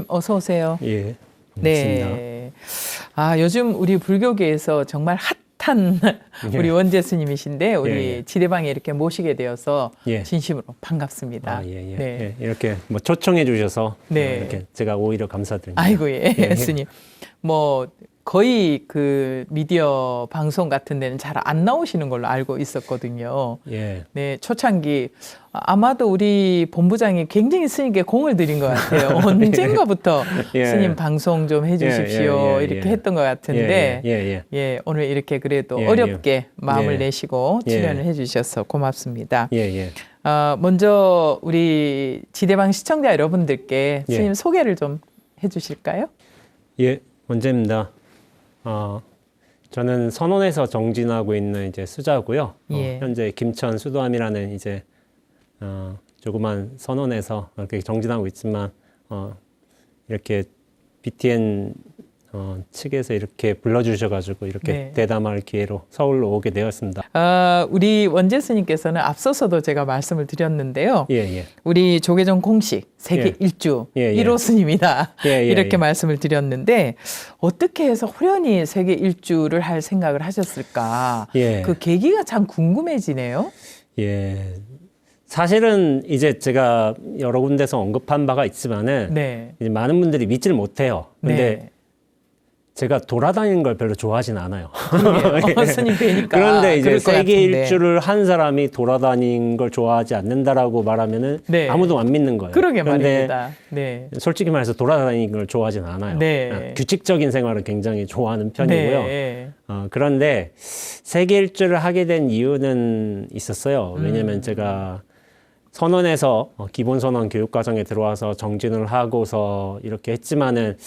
어서 오세요. 예, 반갑습니다. 네. 아, 요즘 우리 불교계에서 정말 핫한 우리 원재 스님이신데 우리 예. 지대방에 이렇게 모시게 되어서 예. 진심으로 반갑습니다. 아, 예, 예. 네. 예, 이렇게 뭐 초청해 주셔서 네. 이렇게 제가 오히려 감사드립니다. 아이고, 예, 예. 스님. 뭐 거의 그 미디어 방송 같은 데는 잘 안 나오시는 걸로 알고 있었거든요. 예. 네, 초창기 아마도 우리 본부장이 굉장히 스님께 공을 들인 것 같아요. 언젠가부터 예. 스님 방송 좀 해주십시오. 예. 이렇게 했던 것 같은데, 예. 오늘 이렇게 그래도 예, 어렵게 마음을 예. 내시고 예. 출연을 해주셔서 고맙습니다. 예. 먼저 우리 지대방 시청자 여러분들께 예. 스님 소개를 좀 해주실까요? 예, 원재입니다. 저는 선원에서 정진하고 있는 이제 수자고요. 예. 현재 김천 수도암이라는 이제 조그만 선원에서 이렇게 정진하고 있지만 이렇게 BTN 측에서 이렇게 불러주셔가지고 이렇게 네. 대담할 기회로 서울로 오게 되었습니다. 우리 원재 스님께서는 앞서서도 제가 말씀을 드렸는데요. 예. 우리 조계종 공식 세계 예. 일주 예. 1호 스님이다. 예. 이렇게 말씀을 드렸는데 어떻게 해서 호련히 세계 일주를 할 생각을 하셨을까? 예. 그 계기가 참 궁금해지네요. 예. 사실은 이제 제가 여러 군데서 언급한 바가 있지만은 네. 이제 많은 분들이 믿지를 못해요. 근데 네. 제가 돌아다니는 걸 별로 좋아하진 않아요. 그러게요. 스님 뵈니까. 그런데 이제 그럴 것 세계 같은데. 일주를 한 사람이 돌아다니는 걸 좋아하지 않는다라고 말하면은 네. 아무도 안 믿는 거예요. 그러게 그런데 말입니다. 네. 솔직히 말해서 돌아다니는 걸 좋아하진 않아요. 네. 규칙적인 생활을 굉장히 좋아하는 편이고요. 네. 그런데 세계 일주를 하게 된 이유는 있었어요. 왜냐면 제가 선원에서 기본 선원 교육 과정에 들어와서 정진을 하고서 이렇게 했지만은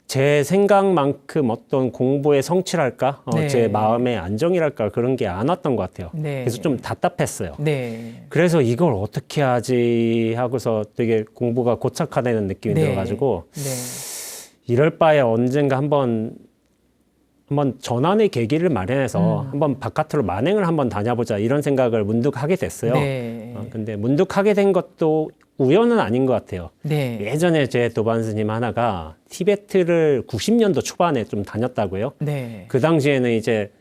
제 생각만큼 어떤 공부의 성취랄까, 네. 제 마음의 안정이랄까 그런 게 안 왔던 것 같아요. 네. 그래서 좀 답답했어요. 네. 그래서 이걸 어떻게 하지 하고서 되게 공부가 고착화되는 느낌이 네. 들어가지고 네. 이럴 바에 언젠가 한번 전환의 계기를 마련해서 한번 바깥으로 만행을 한번 다녀보자 이런 생각을 문득 하게 됐어요. 네. 근데 문득 하게 된 것도 우연은 아닌 것 같아요. 네. 예전에 제 도반 스님 하나가 티베트를 90년도 초반에 좀 다녔다고요. 네. 그 당시에는 이제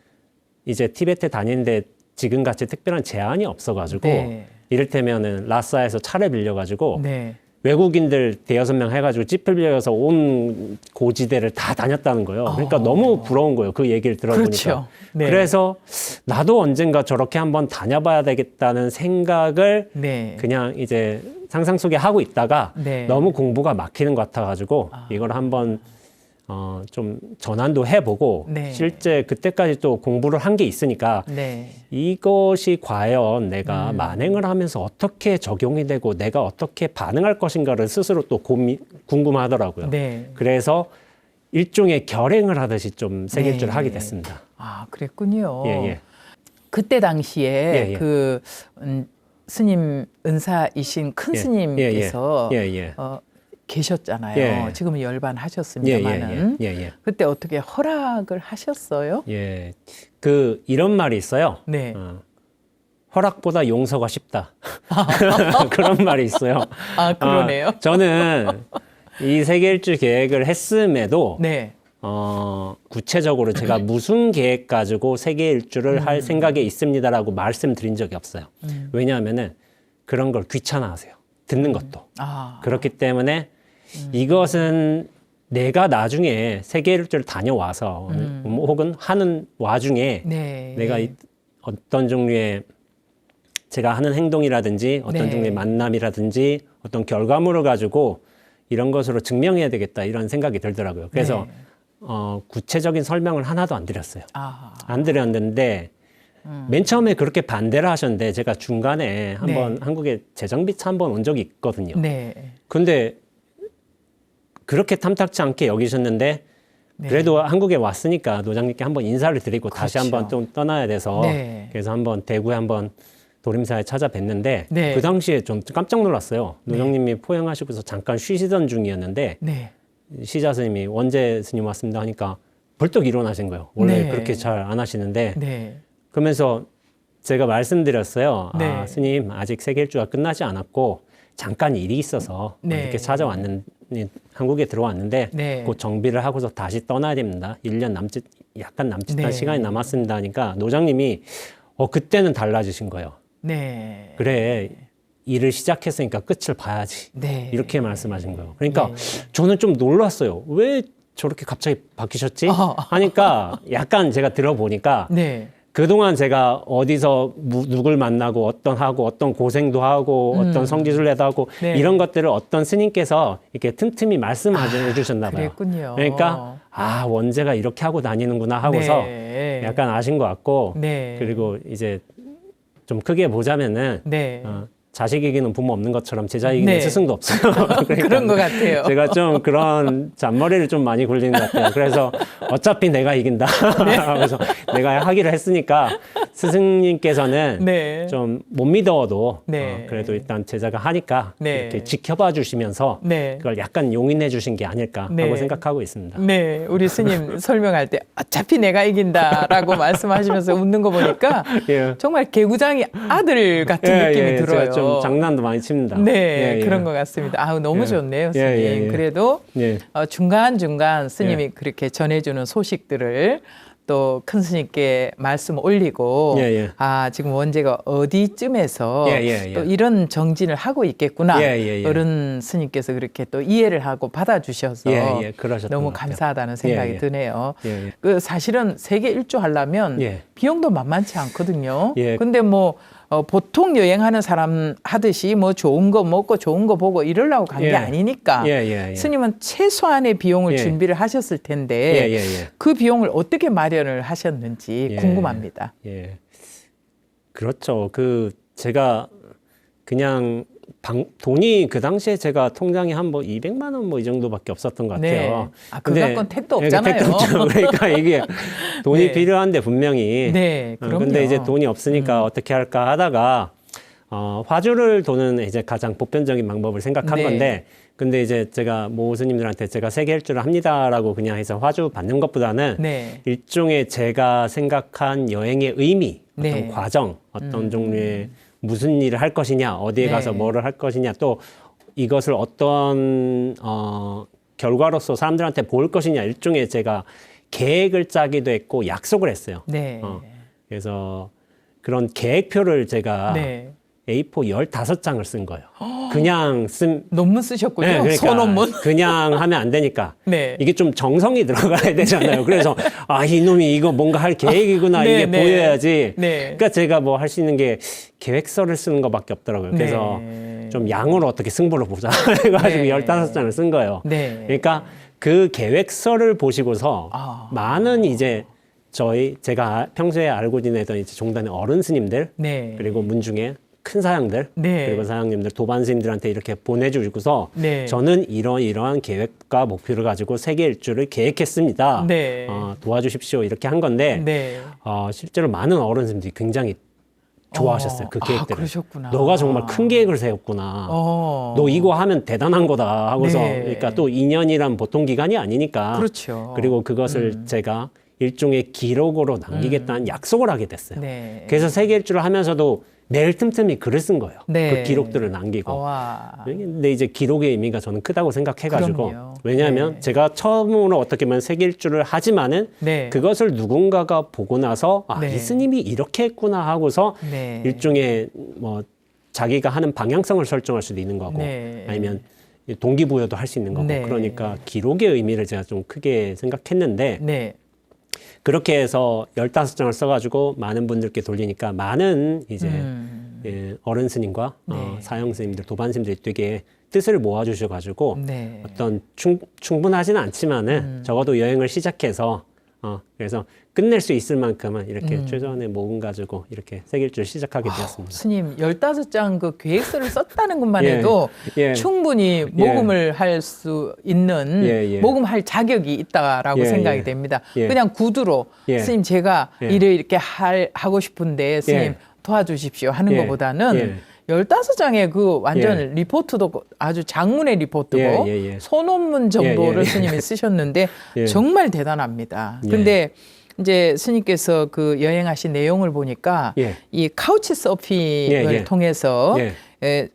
티베트 다니는데 지금같이 특별한 제한이 없어가지고 네. 이를테면은 라싸에서 차를 빌려가지고 네. 외국인들 대여섯 명 해가지고 찌플 빌려서 온 고지대를 다 다녔다는 거예요. 그러니까 너무 부러운 거예요. 그 얘기를 들어보니까. 그렇죠. 네. 그래서 나도 언젠가 저렇게 한번 다녀봐야 되겠다는 생각을 네. 그냥 이제 상상 속에 하고 있다가 네. 너무 공부가 막히는 것 같아가지고 이걸 한번 좀 전환도 해보고 네. 실제 그때까지 또 공부를 한 게 있으니까 네. 이것이 과연 내가 만행을 하면서 어떻게 적용이 되고 내가 어떻게 반응할 것인가를 스스로 또 궁금하더라고요. 네. 그래서 일종의 결행을 하듯이 좀 세계일주를 네. 하게 됐습니다. 아, 그랬군요. 예. 그때 당시에 예. 그 스님 은사이신 큰 스님께서 예. 계셨잖아요. 예. 지금은 열반하셨습니다만은 예. 그때 어떻게 허락을 하셨어요? 예. 이런 말이 있어요. 네. 허락보다 용서가 쉽다. 그런 말이 있어요. 아, 그러네요. 저는 이 세계일주 계획을 했음에도 네. 구체적으로 제가 무슨 계획 가지고 세계일주를 할 생각에 있습니다라고 말씀드린 적이 없어요. 왜냐하면은 그런 걸 귀찮아하세요. 듣는 것도. 아. 그렇기 때문에 이것은 내가 나중에 세계일주를 다녀와서 혹은 하는 와중에 네. 내가 어떤 종류의 제가 하는 행동이라든지 어떤 네. 종류의 만남이라든지 어떤 결과물을 가지고 이런 것으로 증명해야 되겠다 이런 생각이 들더라고요. 그래서 네. 구체적인 설명을 하나도 안 드렸어요. 아. 안 드렸는데 맨 처음에 그렇게 반대를 하셨는데 제가 중간에 한번 한국에 재정비차 한번 온 적이 있거든요. 네. 근데 그렇게 탐탁치 않게 여기셨는데 네. 그래도 한국에 왔으니까 노장님께 한번 인사를 드리고 다시 그렇죠. 한번 좀 떠나야 돼서 네. 그래서 한번 대구에 한번 도림사에 찾아뵀는데 네. 그 당시에 좀 깜짝 놀랐어요. 노장님이 포행하시고서 잠깐 쉬시던 중이었는데 네. 시자 스님이 원재 스님 왔습니다 하니까 벌떡 일어나신 거예요. 원래 네. 그렇게 잘 안 하시는데 네. 그러면서 제가 말씀드렸어요. 네. 아, 스님 아직 세계일주가 끝나지 않았고 잠깐 일이 있어서 네. 이렇게 찾아왔는데 한국에 들어왔는데 네. 곧 정비를 하고서 다시 떠나야 됩니다. 1년 약간 남짓한 네. 시간이 남았습니다 하니까 노장님이 그때는 달라지신 거예요. 네. 그래, 일을 시작했으니까 끝을 봐야지. 네. 이렇게 말씀하신 거예요. 그러니까 네. 저는 좀 놀랐어요. 왜 저렇게 갑자기 바뀌셨지? 하니까 약간 제가 들어보니까 네. 그동안 제가 어디서 누굴 만나고 어떤 고생도 하고 어떤 성지순례도 하고 네. 이런 것들을 어떤 스님께서 이렇게 틈틈이 말씀해 주셨나 봐요. 그랬군요. 그러니까 원제가 이렇게 하고 다니는구나 하고서 네. 약간 아신 것 같고 네. 그리고 이제 좀 크게 보자면은 네. 자식 이기는 부모 없는 것처럼 제자 이기는 네. 스승도 없어요. 그러니까 그런 것 같아요. 제가 좀 그런 잔머리를 좀 많이 굴리는 것 같아요. 그래서 어차피 내가 이긴다. 그래서 내가 하기로 했으니까 스승님께서는 네. 좀 못 믿어도 네. 그래도 일단 제자가 하니까 네. 이렇게 지켜봐 주시면서 네. 그걸 약간 용인해 주신 게 아닐까 네. 하고 생각하고 있습니다. 네, 우리 스님 설명할 때 어차피 내가 이긴다라고 말씀하시면서 웃는 거 보니까 예. 정말 개구장이 아들 같은 느낌이 들어요. 제가 좀 장난도 많이 칩니다. 네, 예, 예. 그런 것 같습니다. 아우 너무 예. 좋네요, 예, 스님. 예, 예. 그래도 예. 중간중간 스님이 그렇게 전해주는 소식들을 또 큰 스님께 말씀 올리고 예, 예. 지금 원제가 어디쯤에서 예, 예, 예. 또 이런 정진을 하고 있겠구나. 예, 예, 예. 어른 스님께서 그렇게 또 이해를 하고 받아주셔서 예, 그러셨던 너무 것 같아요. 감사하다는 생각이 예, 예. 드네요. 예, 예. 그 사실은 세계 일주 하려면 예. 비용도 만만치 않거든요. 예. 근데 뭐 보통 여행하는 사람 하듯이 뭐 좋은 거 먹고 좋은 거 보고 이러려고 간 게 예. 아니니까 예. 스님은 최소한의 비용을 예. 준비를 하셨을 텐데 예. 그 비용을 어떻게 마련을 하셨는지 예. 궁금합니다. 예. 그렇죠. 제가 그냥 돈이 그 당시에 제가 통장에 한 200만 원 이 정도밖에 없었던 것 네. 같아요. 그거 갖고는 택도 없잖아요. 택도 없죠. 그러니까 이게 돈이 네. 필요한데 분명히. 네, 그럼요. 근데 이제 돈이 없으니까 어떻게 할까 하다가 화주를 도는 이제 가장 보편적인 방법을 생각한 네. 건데 근데 이제 제가 모 스님들한테 제가 세계 일주를 합니다라고 그냥 해서 화주 받는 것보다는 네. 일종의 제가 생각한 여행의 의미, 어떤 네. 과정, 어떤 종류의 무슨 일을 할 것이냐, 어디에 네. 가서 뭐를 할 것이냐, 또 이것을 어떤 결과로서 사람들한테 보일 것이냐, 일종의 제가 계획을 짜기도 했고 약속을 했어요. 네. 그래서 그런 계획표를 제가 네. A4 15장을 쓴 거예요. 그냥 논문 쓰셨군요. 네, 그러니까 소논문. 그냥 하면 안 되니까. 네. 이게 좀 정성이 들어가야 되잖아요. 그래서 이놈이 이거 뭔가 할 계획이구나 네, 이게 네. 보여야지. 네. 그러니까 제가 뭐 할 수 있는 게 계획서를 쓰는 것밖에 없더라고요. 그래서 네. 좀 양으로 어떻게 승부를 보자 해가지고 네. 15장을 쓴 거예요. 네. 그러니까 그 계획서를 보시고서 아. 많은 이제 제가 평소에 알고 지내던 이제 종단의 어른 스님들 네. 그리고 문중에 큰 사양들 네. 그리고 사양님들 도반 스님들한테 이렇게 보내주고서 네. 저는 이러이러한 계획과 목표를 가지고 세계 일주를 계획했습니다. 네. 도와주십시오 이렇게 한 건데 네. 실제로 많은 어른 스님들이 굉장히 좋아하셨어요. 그 계획들을. 그러셨구나. 너가 정말 큰 계획을 세웠구나. 너 이거 하면 대단한 거다 하고서 네. 그러니까 또 2년이란 보통 기간이 아니니까 그렇죠. 그리고 그것을 제가 일종의 기록으로 남기겠다는 약속을 하게 됐어요. 네. 그래서 세계 일주를 하면서도 매일 틈틈이 글을 쓴 거예요. 네. 그 기록들을 남기고. 와. 근데 이제 기록의 의미가 저는 크다고 생각해가지고 그럼요. 왜냐하면 네. 제가 처음으로 어떻게 보면 세계 일주를 하지만은 네. 그것을 누군가가 보고 나서 네. 이 스님이 이렇게 했구나 하고서 네. 일종의 뭐 자기가 하는 방향성을 설정할 수도 있는 거고 네. 아니면 동기부여도 할 수 있는 거고 네. 그러니까 기록의 의미를 제가 좀 크게 생각했는데 네. 그렇게 해서 15장을 써가지고 많은 분들께 돌리니까 많은 이제 어른 스님과 네. 사형 스님들, 도반 스님들이 되게 뜻을 모아주셔가지고 네. 어떤 충분하지는 않지만은 적어도 여행을 시작해서 그래서 끝낼 수 있을 만큼은 이렇게 최소한의 모금 가지고 이렇게 세계 일주를 시작하게 되었습니다. 스님 15장 그 계획서를 썼다는 것만 예, 해도 예. 충분히 모금을 할 수 있는 예, 예. 모금할 자격이 있다라고 예, 생각이 예. 됩니다. 예. 그냥 구두로 예. 스님 제가 예. 일을 이렇게 하고 싶은데 스님 예. 도와주십시오 하는 예. 것보다는 예. 15장의 그 완전 예. 리포트도 아주 장문의 리포트고 예, 예, 예. 소논문 정도를 예, 예. 스님이 쓰셨는데 예. 정말 대단합니다. 예. 근데 이제 스님께서 그 여행하신 내용을 보니까 예. 이 카우치 서핑을 예, 예. 통해서 예.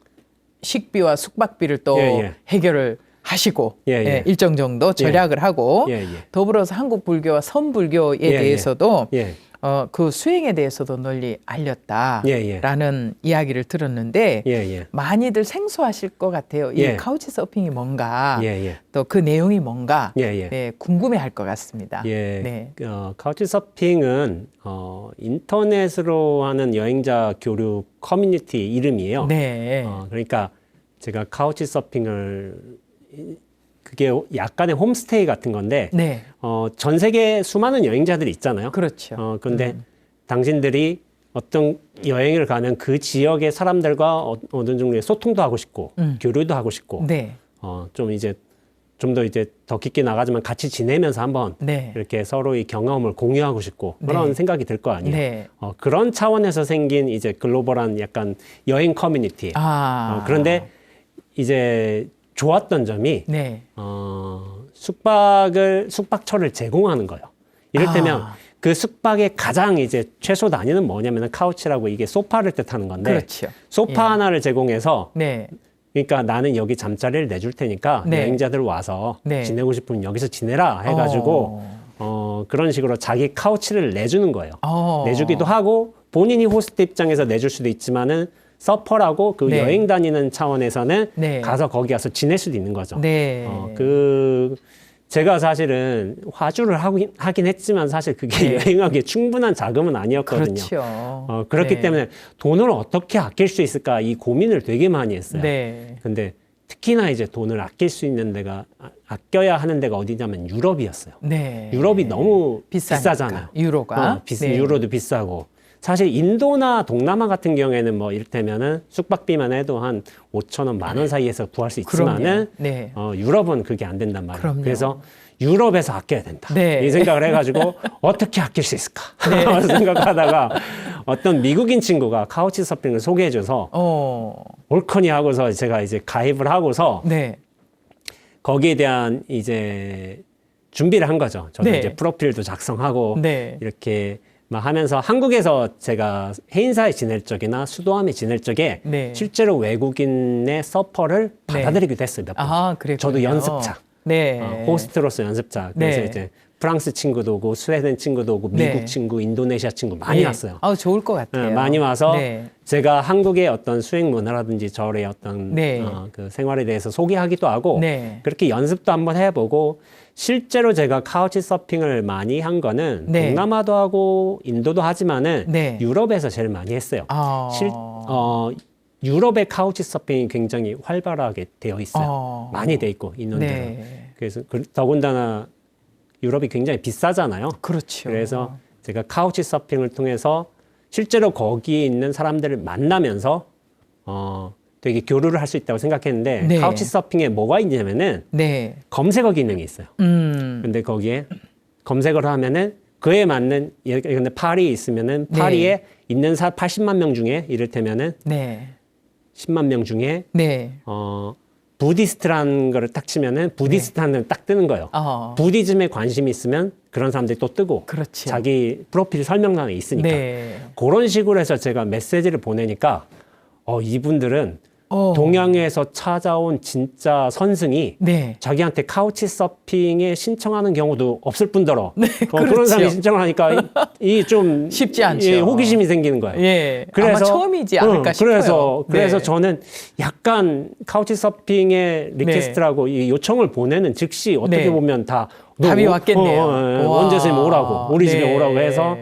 식비와 숙박비를 또 예, 예. 해결을 하시고 예, 예. 일정 정도 절약을 하고 예, 예. 더불어서 한국 불교와 선불교에 예, 대해서도 예. 그 수행에 대해서도 널리 알렸다라는 이야기를 들었는데 예, 예. 많이들 생소하실 것 같아요. 이 예. 카우치 서핑이 뭔가 예, 예. 또 그 내용이 뭔가 예, 예. 네, 궁금해할 것 같습니다. 예, 네. 카우치 서핑은 인터넷으로 하는 여행자 교류 커뮤니티 이름이에요. 네. 그러니까 제가 카우치 서핑을 그게 약간의 홈스테이 같은 건데 네. 전 세계 수많은 여행자들이 있잖아요. 그렇죠. 그런데 당신들이 어떤 여행을 가면 그 지역의 사람들과 어느 정도의 소통도 하고 싶고 교류도 하고 싶고 네. 좀 이제 좀 더 이제 더 깊게 나가지만 같이 지내면서 한번 네. 이렇게 서로의 경험을 공유하고 싶고 그런 네. 생각이 들 거 아니에요. 네. 그런 차원에서 생긴 이제 글로벌한 약간 여행 커뮤니티. 그런데 이제 좋았던 점이 네. 숙박처를 제공하는 거예요. 이를테면 그 숙박의 가장 이제 최소 단위는 뭐냐면 카우치라고 이게 소파를 뜻하는 건데 그렇죠. 소파 예. 하나를 제공해서 네. 그러니까 나는 여기 잠자리를 내줄 테니까 네. 여행자들 와서 네. 지내고 싶으면 여기서 지내라 해가지고 그런 식으로 자기 카우치를 내주는 거예요. 내주기도 하고 본인이 호스트 입장에서 내줄 수도 있지만은 서퍼라고 그 네. 여행 다니는 차원에서는 네. 가서 거기 가서 지낼 수도 있는 거죠. 네. 제가 사실은 화주를 하긴 했지만 사실 그게 네. 여행하기에 충분한 자금은 아니었거든요. 그렇죠. 그렇기 네. 때문에 돈을 어떻게 아낄 수 있을까 이 고민을 되게 많이 했어요. 네. 근데 특히나 이제 돈을 아낄 수 있는 데가 아껴야 하는 데가 어디냐면 유럽이었어요. 네. 유럽이 너무 비싸니까, 비싸잖아요. 유로가. 네. 유로도 비싸고 사실 인도나 동남아 같은 경우에는 뭐 이를테면은 숙박비만 해도 한 5천 원, 10,000원 사이에서 구할 수 있지만은 네. 유럽은 그게 안 된단 말이에요. 그럼요. 그래서 유럽에서 아껴야 된다. 네. 이 생각을 해가지고 어떻게 아낄 수 있을까 네. 생각하다가 어떤 미국인 친구가 카우치 서핑을 소개해줘서 옳거니 하고서 제가 이제 가입을 하고서 네. 거기에 대한 이제 준비를 한 거죠. 저도 네. 이제 프로필도 작성하고 네. 이렇게 막 하면서 한국에서 제가 해인사에 지낼 적이나 수도함에 지낼 적에 네. 실제로 외국인의 서퍼를 받아들이기도 했어요. 몇 번. 그랬군요. 저도 연습자. 네. 호스트로서 연습자. 그래서 네. 이제 프랑스 친구도 오고 스웨덴 친구도 오고 미국 네. 친구, 인도네시아 친구 많이 네. 왔어요. 좋을 것 같아요. 많이 와서 네. 제가 한국의 어떤 수행 문화라든지 절의 어떤 네. 그 생활에 대해서 소개하기도 하고 네. 그렇게 연습도 한번 해보고 실제로 제가 카우치 서핑을 많이 한 거는 네. 동남아도 하고 인도도 하지만은 네. 유럽에서 제일 많이 했어요. 유럽의 카우치 서핑이 굉장히 활발하게 되어 있어요. 많이 돼 있고 인원들은. 네. 그래서 더군다나 유럽이 굉장히 비싸잖아요. 그렇죠. 그래서 제가 카우치 서핑을 통해서 실제로 거기에 있는 사람들을 만나면서 되게 교류를 할 수 있다고 생각했는데 네. 카우치 서핑에 뭐가 있냐면은 네. 검색어 기능이 있어요. 근데 거기에 검색을 하면은 그에 맞는 근데 파리에 있으면은 네. 파리에 있는 80만 명 중에 이를테면은 네. 10만 명 중에 네. 부디스트라는 거를 딱 치면은 부디스트는 딱 뜨는 거예요. 부디즘에 관심이 있으면 그런 사람들이 또 뜨고 그렇죠. 자기 프로필 설명란에 있으니까 네. 그런 식으로 해서 제가 메시지를 보내니까 이분들은 동양에서 찾아온 진짜 선승이 네. 자기한테 카우치 서핑에 신청하는 경우도 없을 뿐더러 그런 그렇죠. 사람이 신청을 하니까 이 좀 쉽지 않죠. 호기심이 생기는 거예요. 예. 아마 처음이지 않을까 싶어요. 그래서 네. 저는 약간 카우치 서핑의 리퀘스트라고 이 요청을 보내는 즉시 어떻게 네. 보면 답이 왔겠네요. 원재 선생님 오라고 우리 집에 네. 오라고 해서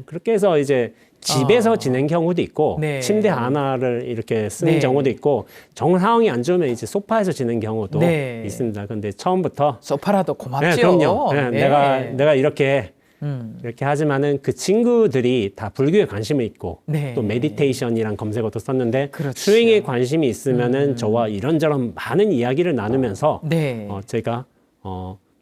그렇게 해서 이제 집에서 지낸 경우도 있고 네. 침대 하나를 이렇게 쓰는 네. 경우도 있고 정 상황이 안 좋으면 이제 소파에서 지낸 경우도 네. 있습니다. 근데 처음부터 소파라도 고맙죠. 네, 그럼요. 네, 네. 내가 이렇게 하지만은 그 친구들이 다 불교에 관심이 있고 네. 또 메디테이션이란 검색어도 썼는데 그렇죠. 수행에 관심이 있으면은 저와 이런저런 많은 이야기를 나누면서 네. 제가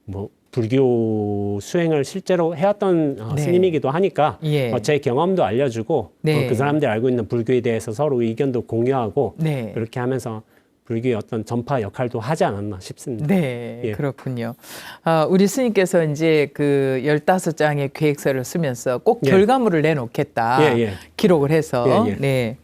뭐 불교 수행을 실제로 해왔던 네. 스님이기도 하니까 예. 제 경험도 알려주고 네. 그 사람들이 알고 있는 불교에 대해서 서로 의견도 공유하고 네. 그렇게 하면서 불교의 어떤 전파 역할도 하지 않았나 싶습니다. 네, 예. 그렇군요. 우리 스님께서 이제 그 15장의 계획서를 쓰면서 꼭 예. 결과물을 내놓겠다. 예, 예. 기록을 해서. 예, 예. 네.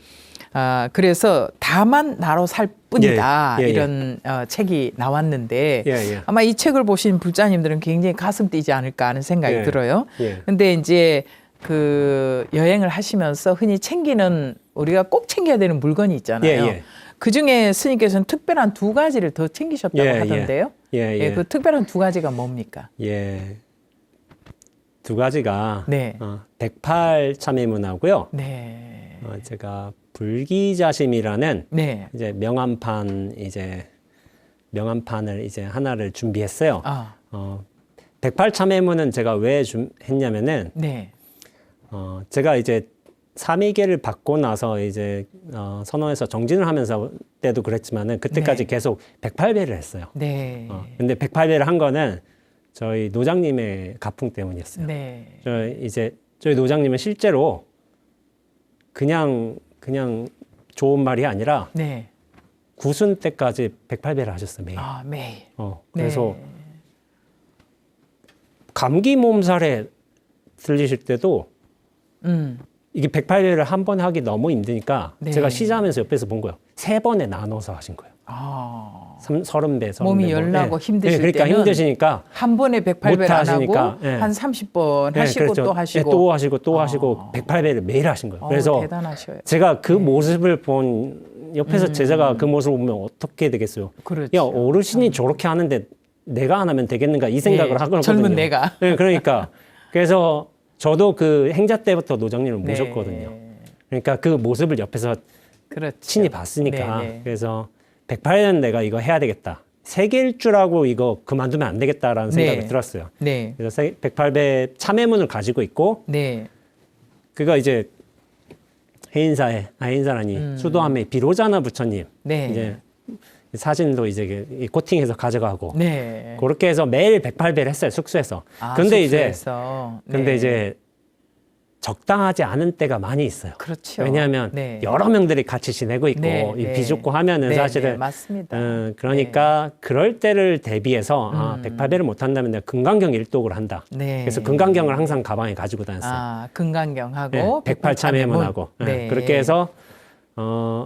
그래서 다만 나로 살 뿐이다. 예, 예, 예. 이런 책이 나왔는데 예, 예. 아마 이 책을 보신 불자님들은 굉장히 가슴 뛰지 않을까 하는 생각이 예, 들어요. 예. 근데 이제 그 여행을 하시면서 흔히 챙기는 우리가 꼭 챙겨야 되는 물건이 있잖아요. 예, 예. 그 중에 스님께서는 특별한 두 가지를 더 챙기셨다고 예, 예. 하던데요. 예, 예. 그 특별한 두 가지가 뭡니까? 예. 두 가지가 네. 108 참회문하고요. 네. 제가 불기자심이라는 네. 이제 명함판을 이제 하나를 준비했어요. 108 참회문은 제가 왜 했냐면은 네. 제가 이제 삼위계를 받고 나서 이제 선원에서 정진을 하면서 때도 그랬지만은 그때까지 네. 계속 108배를 했어요. 네. 근데 108배를 한 거는 저희 노장님의 가풍 때문이었어요. 네. 저희 노장님은 실제로 그냥 좋은 말이 아니라 네. 구순 때까지 108배를 하셨어요, 매일. 매일. 그래서 네. 감기 몸살에 들리실 때도 이게 108배를 한 번에 하기 너무 힘드니까 네. 제가 시자하면서 옆에서 본 거예요. 3번에 나눠서 하신 거예요. 30배. 몸이 열나고 힘드실 그러니까 때는 힘드시니까 한 번에 108배를 안 하고 예. 한 30번 하시고 그렇죠. 또 하시고 또 하시고 또 하시고 108배를 매일 하신 거예요. 그래서 대단하셔요. 제가 그 모습을 본 옆에서 제자가 그 모습을 보면 어떻게 되겠어요? 그렇죠. 야, 어르신이 저렇게 하는데 내가 안 하면 되겠는가 이 생각을 하거든요. 젊은 내가. 네, 그러니까 그래서 저도 그 행자 때부터 노장님을 네. 모셨거든요. 그러니까 그 모습을 옆에서 그렇죠. 친히 봤으니까 네, 네. 그래서 108년 내가 이거 해야 되겠다. 세계일 줄 알고 이거 그만두면 안 되겠다라는 생각이 네. 들었어요. 네. 그래서 108배 참회문을 가지고 있고 네. 그거 이제 해인사라니 수도함의 비로자나 부처님 네. 이제 사진도 이제 이 코팅해서 가져가고 네. 그렇게 해서 매일 108배를 했어요 숙소에서. 근데 숙소에서. 근데 네. 이제 적당하지 않은 때가 많이 있어요. 그렇죠. 왜냐하면 네. 여러 명들이 같이 지내고 있고 네, 이 네. 비좁고 하면은 네, 사실은 네, 맞습니다. 그러니까 그럴 때를 대비해서 108배를 못 한다면 내가 금강경 일독을 한다. 네. 그래서 금강경을 항상 가방에 가지고 다녔어요. 금강경하고 108 참회문하고 네. 그렇게 해서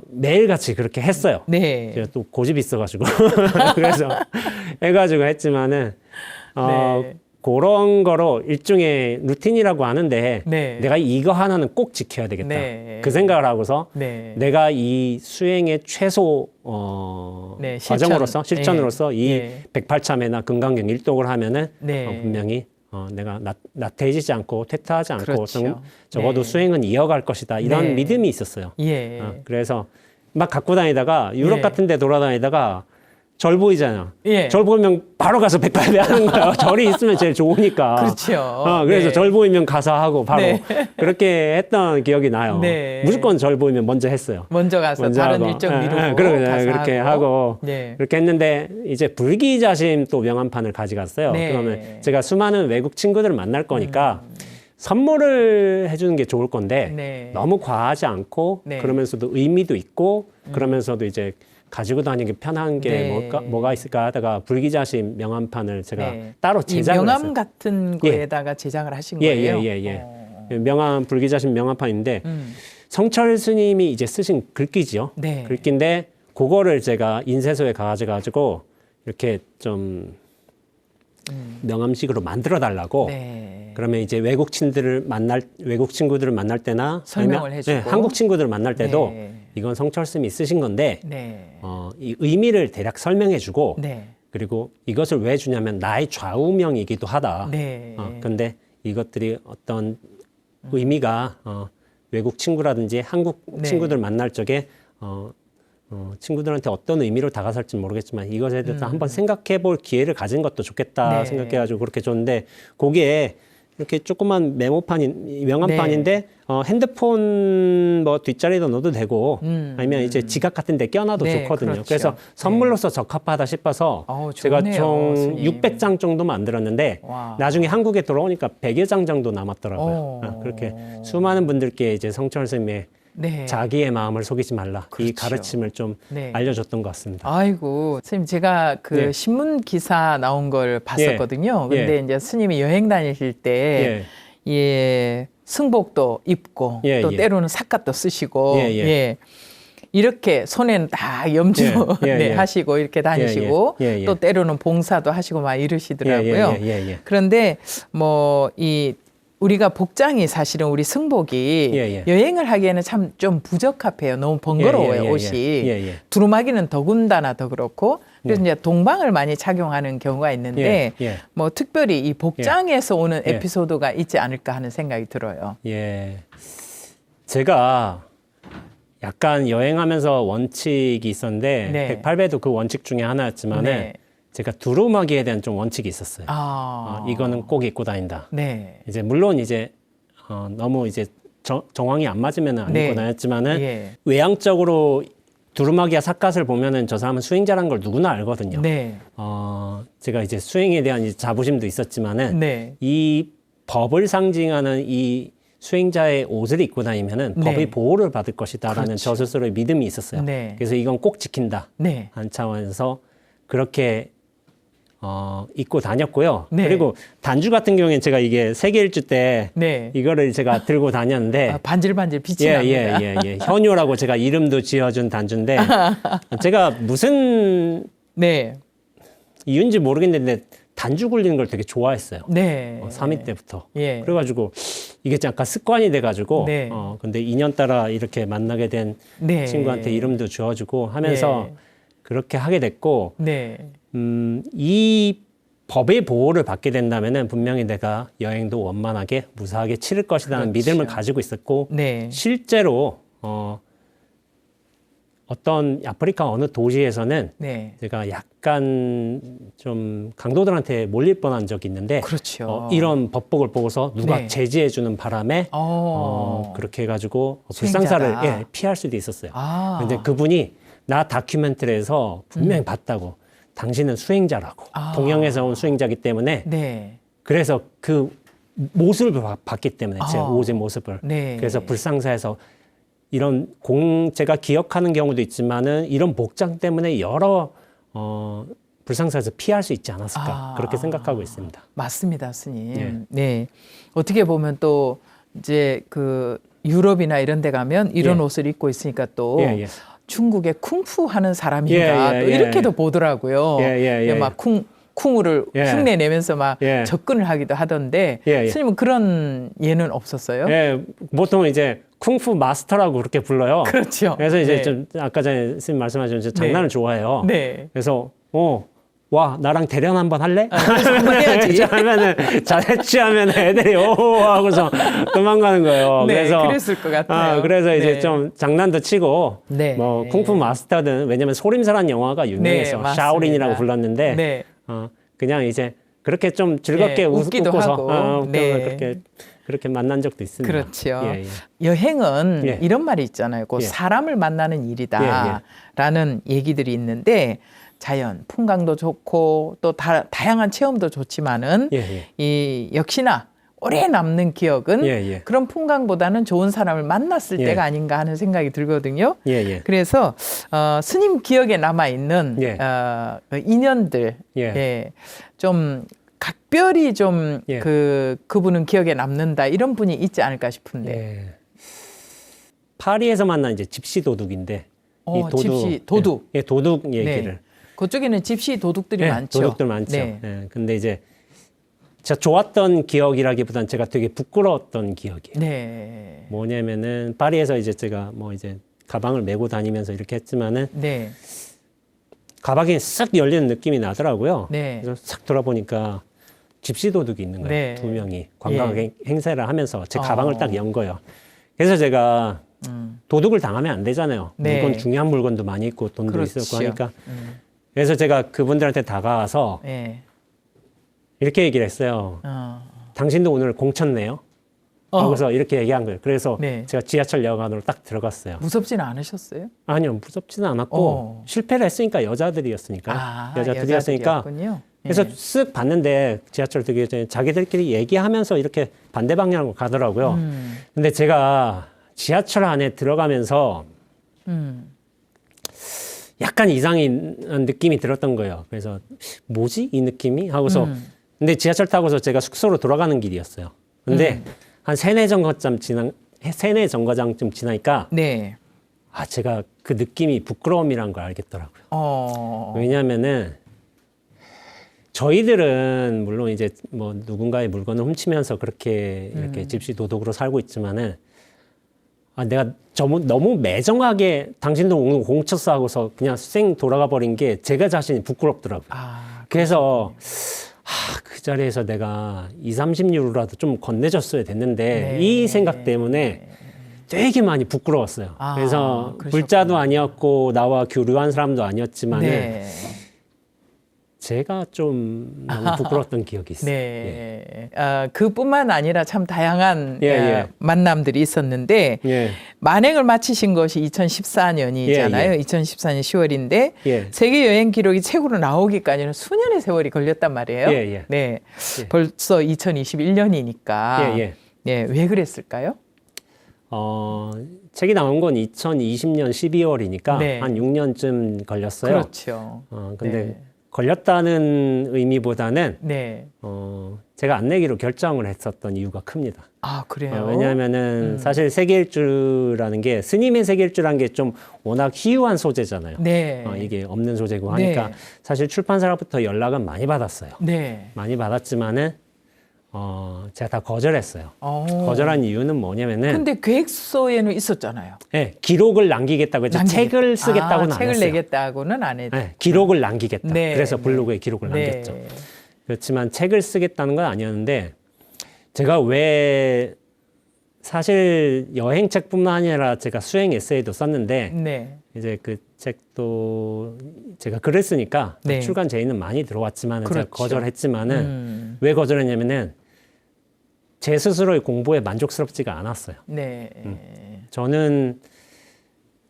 매일 같이 그렇게 했어요. 네. 제가 또 고집이 있어가지고 그래서 해가지고 했지만은 네. 그런 거로 일종의 루틴이라고 하는데 네. 내가 이거 하나는 꼭 지켜야 되겠다. 네. 그 생각을 하고서 네. 내가 이 수행의 최소 네, 과정으로서 실천으로서 네. 이 네. 108참회나 금강경 일독을 하면은 네. 분명히 내가 나태해지지 않고 퇴타하지 않고 그렇죠. 적어도 네. 수행은 이어갈 것이다. 이런 네. 믿음이 있었어요. 예. 그래서 막 갖고 다니다가 유럽 예. 같은 데 돌아다니다가 절 보이잖아. 예. 절 보면 바로 가서 108배 하는 거야. 절이 있으면 제일 좋으니까. 그렇죠. 그래서 네. 절 보이면 가서 하고 바로 네. 그렇게 했던 기억이 나요. 네. 무조건 절 보이면 먼저 했어요. 먼저 가서 먼저 다른 하고. 일정 미루고 그렇게 가서 하고 네. 그렇게 했는데 이제 불기자심 또 명함판을 가져갔어요. 네. 그러면 제가 수많은 외국 친구들을 만날 거니까 선물을 해주는 게 좋을 건데 네. 너무 과하지 않고 네. 그러면서도 의미도 있고 그러면서도 이제 가지고 다니기 편한 게 네. 뭐가 있을까 하다가 불기자심 명함판을 제가 네. 따로 이 제작을 명함 했어요. 같은 예. 거에다가 제작을 하신 예, 거예요. 예. 불기자심 명함판인데 성철 스님이 이제 쓰신 글귀지요. 네. 글귀인데 그거를 제가 인쇄소에 가가지고 이렇게 좀 명함식으로 만들어 달라고. 네. 그러면 이제 외국 친구들을 만날 때나 설명을 아니면, 해주고. 한국 친구들을 만날 때도 네. 이건 성철 스님이 쓰신 건데 네. 이 의미를 대략 설명해주고 네. 그리고 이것을 왜 주냐면 나의 좌우명이기도 하다. 네. 근데 이것들이 어떤 의미가 외국 친구라든지 한국 네. 친구들 만날 적에 친구들한테 어떤 의미로 다가설지 모르겠지만 이것에 대해서 한번 생각해 볼 기회를 가진 것도 좋겠다 네. 생각해가지고 그렇게 줬는데 거기에 이렇게 조그만 명함판인데 네. 핸드폰 뭐 뒷자리도 넣어도 되고 아니면 이제 지갑 같은 데 껴놔도 네, 좋거든요. 그렇죠. 그래서 선물로서 적합하다 싶어서 제가 좋네요, 총 스님. 600장 정도 만들었는데 와. 나중에 한국에 돌아오니까 100여 장 정도 남았더라고요. 오. 그렇게 수많은 분들께 이제 성철 스님의 네. 자기의 마음을 속이지 말라. 이 그렇죠. 가르침을 좀 네. 알려줬던 것 같습니다. 아이고, 선생님 제가 그 예. 신문 기사 나온 걸 봤었거든요. 예. 근데 이제 스님이 여행 다니실 때 승복도 입고 예, 또 예. 때로는 삿갓도 쓰시고 예, 예. 이렇게 손에는 다 염주 예, 예, 네, 예. 하시고 이렇게 다니시고 예, 예, 예. 또 때로는 봉사도 하시고 막 이러시더라고요. 예. 그런데 뭐 우리가 복장이 사실은 우리 승복이 예. 여행을 하기에는 참 좀 부적합해요. 너무 번거로워요, 예. 옷이. 예. 두루마기는 더군다나 더 그렇고. 그래서 이제 동방을 많이 착용하는 경우가 있는데 예. 뭐 특별히 이 복장에서 오는 예. 에피소드가 있지 않을까 하는 생각이 들어요. 예. 제가 약간 여행하면서 원칙이 있었는데 네. 108배도 그 원칙 중에 하나였지만은 네. 제가 두루마기에 대한 좀 원칙이 있었어요. 아. 이거는 꼭 입고 다닌다. 네. 이제 물론 이제 너무 이제 정황이 안 맞으면 안 네. 입고 다녔지만은 예. 외향적으로 두루마기와 삿갓을 보면은 저 사람은 수행자라는 걸 누구나 알거든요. 네. 제가 이제 수행에 대한 이제 자부심도 있었지만은 네. 이 법을 상징하는 이 수행자의 옷을 입고 다니면은 네. 법의 보호를 받을 것이다라는 그렇죠. 저 스스로의 믿음이 있었어요. 네. 그래서 이건 꼭 지킨다. 네. 한 차원에서 그렇게 입고 다녔고요. 네. 그리고 단주 같은 경우에는 제가 이게 세계 일주 때 네. 이거를 제가 들고 다녔는데 아, 반질반질 빛이 납니다. 예. 현효라고 제가 이름도 지어준 단주인데 제가 무슨 네. 이유인지 모르겠는데 단주 굴리는 걸 되게 좋아했어요. 네. 3위 때부터. 예. 그래가지고 이게 약간 습관이 돼가지고 네. 근데 인연따라 이렇게 만나게 된 네. 친구한테 이름도 지어주고 하면서 예. 그렇게 하게 됐고 네. 이 법의 보호를 받게 된다면은 분명히 내가 여행도 원만하게 무사하게 치를 것이라는 그렇죠. 믿음을 가지고 있었고 네. 실제로 어떤 아프리카 어느 도시에서는 네. 제가 약간 좀 강도들한테 몰릴 뻔한 적이 있는데 그렇죠. 이런 법복을 보고서 누가 네. 제지해주는 바람에 그렇게 해가지고 불상사를 수행자다. 피할 수도 있었어요. 아. 근데 그분이 나 다큐멘터리에서 분명히 봤다고. 당신은 수행자라고. 동양에서 온 수행자이기 때문에 네. 그래서 그 모습을 봤기 때문에 제 옷의 모습을. 네. 그래서 불상사에서 이런 제가 기억하는 경우도 있지만은 이런 복장 때문에 여러 불상사에서 피할 수 있지 않았을까 그렇게 생각하고 있습니다. 맞습니다, 스님. 예. 네. 어떻게 보면 또 이제 그 유럽이나 이런 데 가면 이런 예. 옷을 입고 있으니까 또 예. 중국의 쿵푸 하는 사람인가 또 예. 이렇게도 보더라고요. 예. 막 쿵우를 예. 흉내 내면서 막 예. 접근을 하기도 하던데 예. 스님은 그런 예는 없었어요? 예, 보통 이제 쿵푸 마스터라고 그렇게 불러요. 그렇죠. 그래서 이제 네. 좀 아까 전에 선생님 말씀하신 장난을 좋아해요. 네. 그래서 와 나랑 대련 한번 할래? 한번 해야지. 하면은 잘했지 하면 애들이 오 하고서 도망가는 거예요. 네, 그래서 그랬을 것 같아요. 그래서 이제 네. 좀 장난도 치고 네. 뭐 쿵푸 마스터든 왜냐면 소림사라는 영화가 유명해서 맞습니다. 샤오린이라고 불렀는데 네. 그냥 이제 그렇게 좀 즐겁게 네, 웃기도 웃고서 하고. 네. 그렇게 만난 적도 있습니다. 그렇죠. 예. 여행은 예. 이런 말이 있잖아요. 그 예. 사람을 만나는 일이다라는 얘기들이 있는데 자연, 풍광도 좋고 또 다양한 체험도 좋지만은 예. 이 역시나 오래 남는 기억은 예. 그런 풍광보다는 좋은 사람을 만났을 예. 때가 아닌가 하는 생각이 들거든요. 예. 그래서 스님 기억에 남아 있는 예. 인연들, 예. 좀 각별히 좀 예. 그분은 기억에 남는다 이런 분이 있지 않을까 싶은데. 예. 파리에서 만난 이제 집시 도둑인데 집시 도둑. 예, 도둑 얘기를. 네. 그쪽에는 집시 도둑들이 예, 많죠. 도둑들 많죠. 네. 예, 근데 이제 제가 좋았던 기억이라기보다는 제가 되게 부끄러웠던 기억이에요. 네. 뭐냐면은 파리에서 이제 제가 뭐 이제 가방을 메고 다니면서 이렇게 했지만은 네. 가방이 싹 열리는 느낌이 나더라고요. 네. 그래서 싹 돌아보니까 집시 도둑이 있는 거예요. 네. 두 명이 관광 예. 행세를 하면서 제 가방을 딱 연 거예요. 그래서 제가 도둑을 당하면 안 되잖아요. 네. 물건 중요한 물건도 많이 있고 돈도 그렇죠. 있었고 하니까. 그래서 제가 그분들한테 다가와서 네. 이렇게 얘기를 했어요. 당신도 오늘 공쳤네요. 하고서 이렇게 얘기한 거예요. 그래서 네. 제가 지하철역 안으로 딱 들어갔어요. 무섭지는 않으셨어요? 아니요, 무섭지는 않았고 실패를 했으니까 여자들이었으니까 여자들이었으니까 여자들이었군요. 그래서 네. 쓱 봤는데 지하철 되기 전에 자기들끼리 얘기하면서 이렇게 반대 방향으로 가더라고요. 근데 제가 지하철 안에 들어가면서 약간 이상한 느낌이 들었던 거예요. 그래서 뭐지 이 느낌이 하고서 근데 지하철 타고서 제가 숙소로 돌아가는 길이었어요. 근데 한 세네 정거장쯤 지나니까 네. 제가 그 느낌이 부끄러움이란 걸 알겠더라고요. 왜냐하면은 저희들은 물론 이제 뭐 누군가의 물건을 훔치면서 그렇게 이렇게 집시 도덕으로 살고 있지만은 내가 너무 매정하게 당신도 오늘 공쳤어 하고서 그냥 쌩 돌아가 버린 게 제가 자신이 부끄럽더라고요. 그래서 그 자리에서 내가 30유로라도 좀 건네줬어야 됐는데 네. 이 생각 때문에 되게 많이 부끄러웠어요. 그래서 그러셨구나. 불자도 아니었고 나와 교류한 사람도 아니었지만은 네. 제가 좀 너무 부끄러웠던 기억이 있어요. 네. 그뿐만 아니라 참 다양한 예. 만남들이 있었는데 예. 만행을 마치신 것이 2014년이잖아요. 예. 2014년 10월인데 예. 세계 여행 기록이 책으로 나오기까지는 수년의 세월이 걸렸단 말이에요. 예. 네. 벌써 2021년이니까. 예. 네. 왜 그랬을까요? 책이 나온 건 2020년 12월이니까 네. 한 6년쯤 걸렸어요. 그렇죠. 근데 네. 걸렸다는 의미보다는 네. 제가 안 내기로 결정을 했었던 이유가 큽니다. 그래요? 왜냐하면은 사실 세계 일주라는 게 스님의 세계 일주라는 게 좀 워낙 희유한 소재잖아요. 네. 이게 없는 소재고 하니까 네. 사실 출판사로부터 연락은 많이 받았어요. 네. 많이 받았지만은 제가 다 거절했어요. 거절한 이유는 뭐냐면은 근데 계획서에는 있었잖아요. 네, 기록을 남기겠다고 했죠. 책을 쓰겠다고는 안 책을 했어요. 내겠다고는 안 했죠. 네, 기록을 남기겠다. 네, 그래서 네. 블로그에 기록을 네. 남겼죠. 그렇지만 책을 쓰겠다는 건 아니었는데 제가 왜 사실 여행책뿐만 아니라 제가 수행 에세이도 썼는데 네. 이제 그 책도 제가 글을 쓰니까 네. 출간 제의는 많이 들어왔지만 그렇죠. 제가 거절했지만은 왜 거절했냐면은 제 스스로의 공부에 만족스럽지가 않았어요. 네. 저는